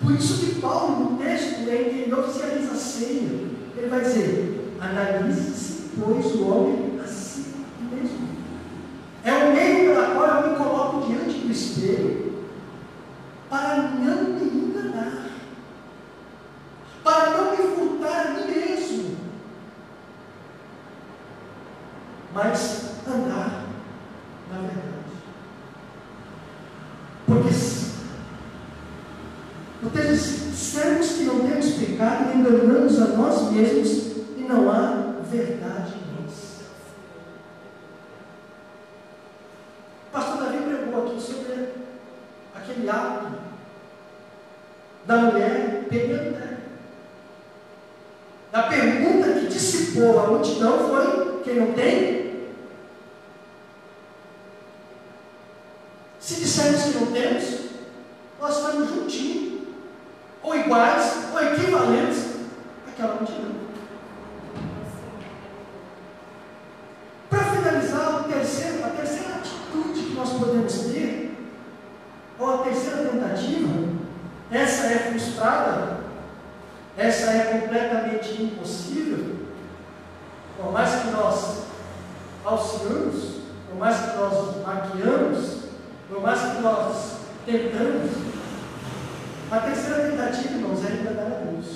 Por isso que Paulo, no texto em que ele oficializa a ceia, ele vai dizer: analise-se, pois, o homem a si mesmo. É o meio pela qual eu me coloco diante do espelho para não me enganar, para não me furtar a mim mesmo, mas andar na verdade. Porque o texto diz: dissermos que não temos pecado, enganamos a nós mesmos e não há verdade em nós. O pastor Davi pregou aqui sobre aquele ato da mulher pegando terra. A pergunta que dissipou a multidão foi: quem não tem? Se dissermos que não temos, nós estamos juntinhos, ou iguais, ou equivalentes àquela multidão. Para finalizar, a terceira atitude que nós podemos ter, ou a terceira tentativa, essa é frustrada, essa é completamente impossível. Por mais que nós auxiliamos, por mais que nós maquiamos, por mais que nós tentamos, a terceira tentativa, irmãos, é enganar a Deus.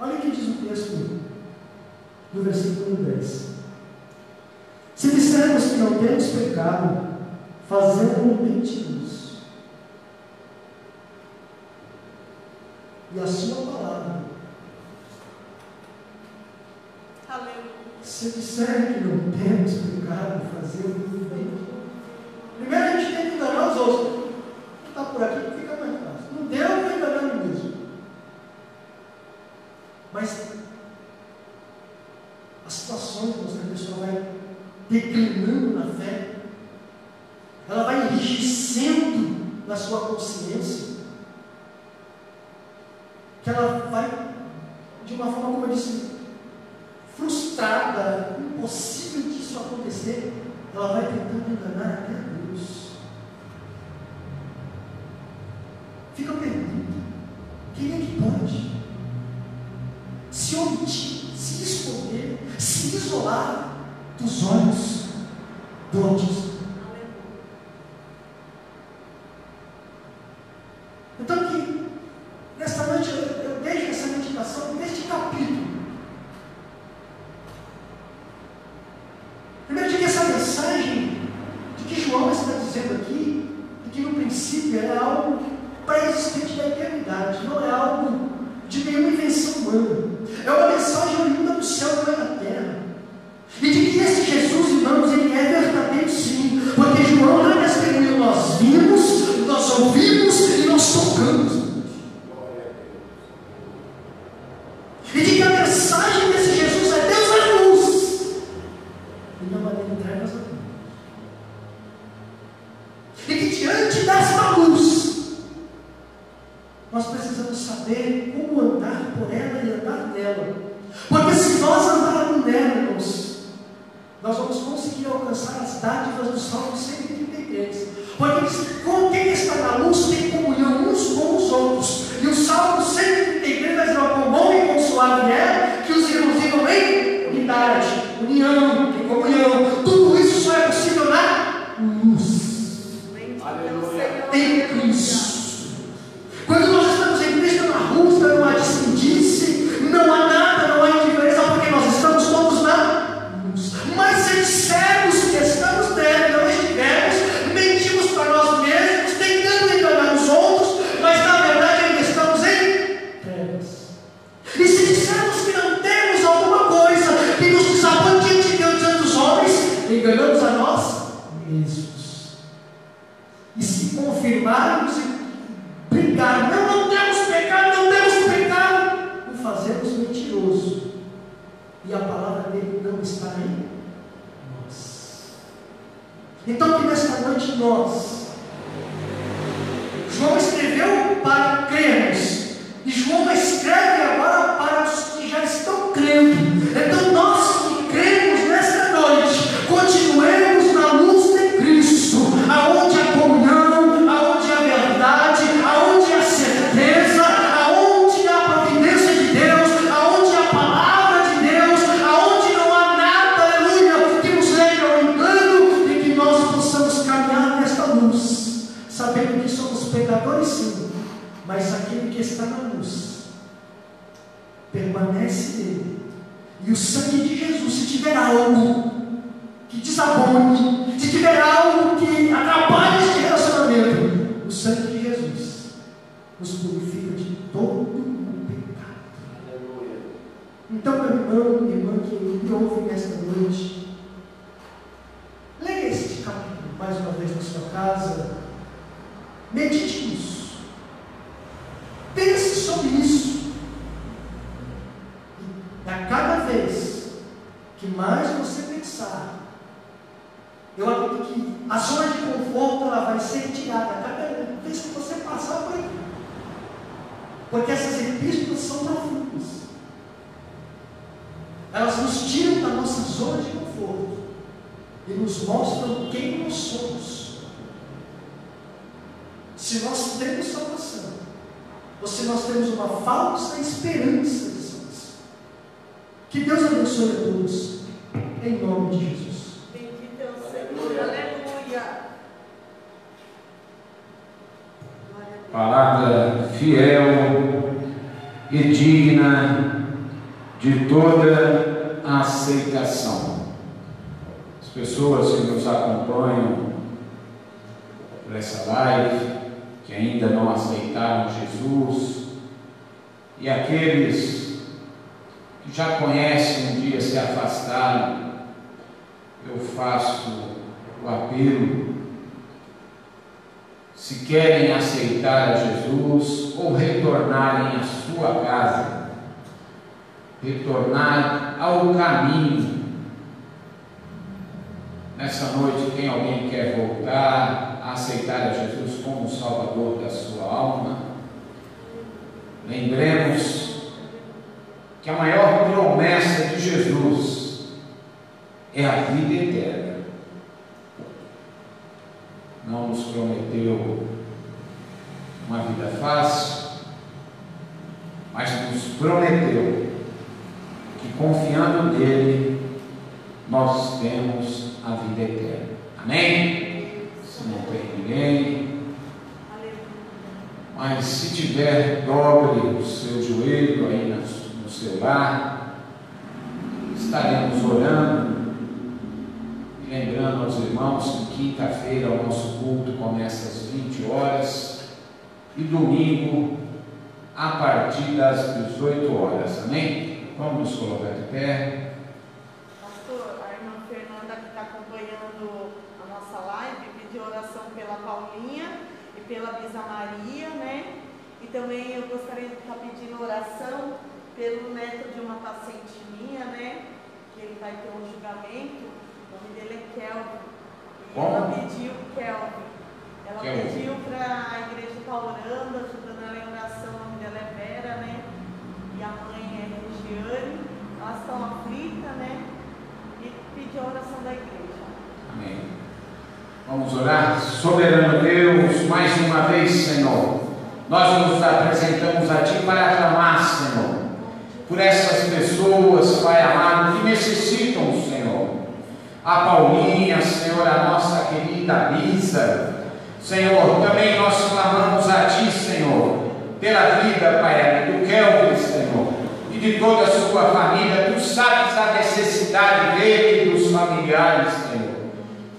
Olha o que diz o texto do versículo 10. Se dissermos que não temos pecado, fazemos mentiras, e a sua palavra. Aleluia. Se disserem que não temos pecado, fazemos mentiras. Primeiro a gente tem que enganar os outros. Não está por aqui, fica mais fácil. Não deu, vai enganar a mim mesmo. Mas as situações que a pessoa vai declinando na fé, ela vai enriquecendo na sua consciência, que ela vai, de uma forma, como eu disse, frustrada, impossível disso acontecer, ela vai tentando enganar até a Deus. Fica a pergunta: quem é que pode se omitir, se esconder, se isolar dos olhos do Altíssimo. Então, que nesta noite eu deixo essa meditação neste capítulo. Primeiro, de que essa mensagem de que João está dizendo aqui, de que no princípio é algo pré-existente da eternidade, não é algo de nenhuma invenção humana, é uma mensagem oriunda do céu e da terra. E de que esse Jesus, irmãos, ele é verdadeiro sim, porque João não é testemunho, nós vimos, nós ouvimos e nós tocamos. E de que a mensagem desse Jesus é Deus é luz, e não maneira em trevas a luz. E que diante desta luz, nós precisamos saber como andar por ela e andar nela. Porque se nós andarmos nela, irmãos, nós vamos conseguir alcançar as dádivas do Salmo 133. Porque com quem está na luz tem comunhão uns com os outros. E o Salmo 133 vai dizer: quão bom e quão suave é que os irmãos vivam em unidade, união, em comunhão. Tudo isso só é possível na luz. Aleluia. Em Cristo. Quando nós estamos em Cristo, na luz, não há dissonância, não há nada, não há indiferença, porque nós estamos todos na luz. Mas se dissermos que estamos nela e não estivermos, mentimos para nós mesmos, tentando enganar os outros, mas na verdade ainda estamos em trevas. E se dissermos que não temos alguma coisa que nos desaponte diante de Deus, diante dos homens, enganamos a nós mesmos. E se confirmarmos e brigar, não temos pecado, o fazemos mentiroso, e a palavra dele não está em nós. Então, que nesta noite João escreveu para crermos, e João escreve agora para os que já estão crendo. Então, nós que cremos nesta noite, continuemos na luz de Cristo, aonde a comunhão, aonde a verdade, aonde a certeza, aonde a providência de Deus, aonde a palavra de Deus, aonde não há nada, aleluia, que nos leve ao engano, e que nós possamos caminhar nesta luz, sabendo que somos pecadores sim, mas aquele que está na luz permanece nele, e o sangue de Jesus, se tiver algo que desabone, se tiver algo que atrapalhe este relacionamento, o sangue de Jesus nos purifica de todo o pecado. Aleluia. Então, meu irmão, minha irmã que me ouve nesta noite, leia este capítulo mais uma vez na sua casa, medite nisso, pense sobre isso, e a cada vez que mais você pensar, eu acredito que a zona de conforto ela vai ser tirada cada vez que você passar por aqui. Porque essas epístolas são profundas. Elas nos tiram da nossa zona de conforto e nos mostram quem nós somos. Se nós temos salvação, ou se nós temos uma falsa esperança de salvação. Que Deus abençoe a todos, em nome de Jesus. Bendito é o Senhor. Aleluia. Palavra fiel e digna de toda a aceitação. As pessoas que nos acompanham por essa live, que ainda não aceitaram Jesus, e aqueles que já conhecem um dia se afastaram, eu faço o apelo: se querem aceitar a Jesus ou retornarem à sua casa, retornar ao caminho. Nessa noite, tem alguém que quer voltar a aceitar a Jesus como Salvador da sua alma? Lembremos que a maior promessa de Jesus é a vida eterna. Não nos prometeu uma vida fácil, mas nos prometeu que, confiando nele, nós temos a vida eterna. Amém? Se não tem ninguém, mas se tiver, dobre o seu joelho aí no seu lar. Estaremos orando e lembrando aos irmãos que quinta-feira o nosso culto começa às 20 horas e domingo a partir das 18 horas. Amém? Vamos nos colocar de pé. Pastor, a irmã Fernanda que está acompanhando a nossa live pediu oração pela Paulinha e pela Bisa Maria, né? E também eu gostaria de estar pedindo oração pelo neto de uma paciente minha, né? Que ele vai ter um julgamento. O nome dele é Kelvin. E ela pediu Kelvin. Ela pediu para a igreja estar orando, ajudando ela em oração. O nome dela é Vera, né? E a mãe é Regiane. Elas estão aflitas, né? E pediu a oração da igreja. Amém. Vamos orar. Soberano Deus, mais uma vez, Senhor, nós nos apresentamos a Ti para clamar, Senhor, por essas pessoas, Pai amado, que necessitam, Senhor. A Paulinha, Senhor, a nossa querida Bisa, Senhor, também nós clamamos a Ti, Senhor, pela vida, Pai, do Kelvin, Senhor, e de toda a sua família. Tu sabes a necessidade dele e dos familiares, Senhor.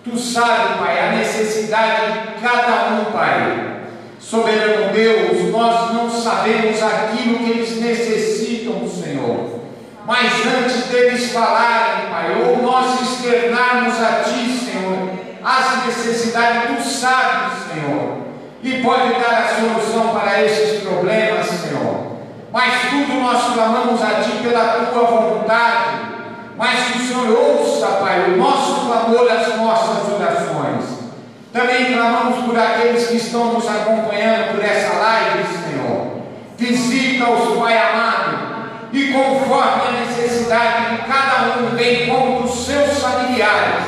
Tu sabes, Pai, a necessidade de cada um, Pai. Soberano Deus, nós não sabemos aquilo que eles necessitam, Senhor, mas antes deles falarem, Pai, ou nós externarmos a Ti, Senhor, as necessidades, Tu sabes, Senhor, e pode dar a solução para esses problemas, Senhor. Mas tudo nós clamamos a Ti pela Tua vontade, mas que o Senhor ouça, Pai, o nosso clamor, as nossas orações. Também clamamos por aqueles que estão nos acompanhando por essa live, Senhor. Visita-os, Pai amado, e conforme a necessidade de cada um, bem como dos seus familiares,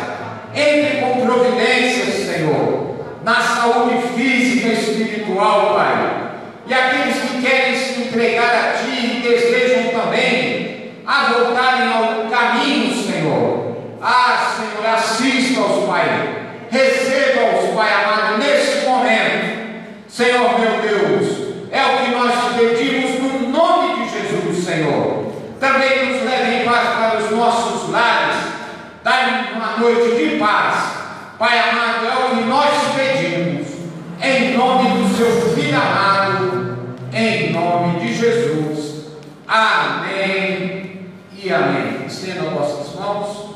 entre com providências, Senhor, na saúde física e espiritual, Pai. E aqueles que querem se entregar a Ti e desejam também a voltarem ao caminho, Senhor. Senhor, assista-os, Pai. Receba-os, Pai amado, neste momento. Senhor meu Deus, é o que nós te pedimos no nome de Jesus, Senhor. Também nos leve em paz para os nossos lares. Dá-nos uma noite de paz. Pai amado, é o que nós te pedimos. Em nome do seu Filho amado, em nome de Jesus. Amém e amém. Estenda as vossas mãos.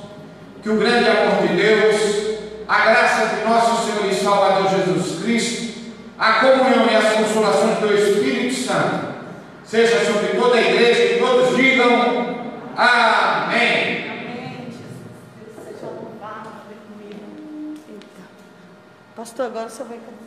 Que o grande amor de Deus, a graça de nosso Senhor e Salvador Jesus Cristo, a comunhão e as consolações do Espírito Santo, seja sobre toda a igreja, e todos digam amém. Amém. Jesus seja louvado, aleluia. Pastor, agora você vai cantar.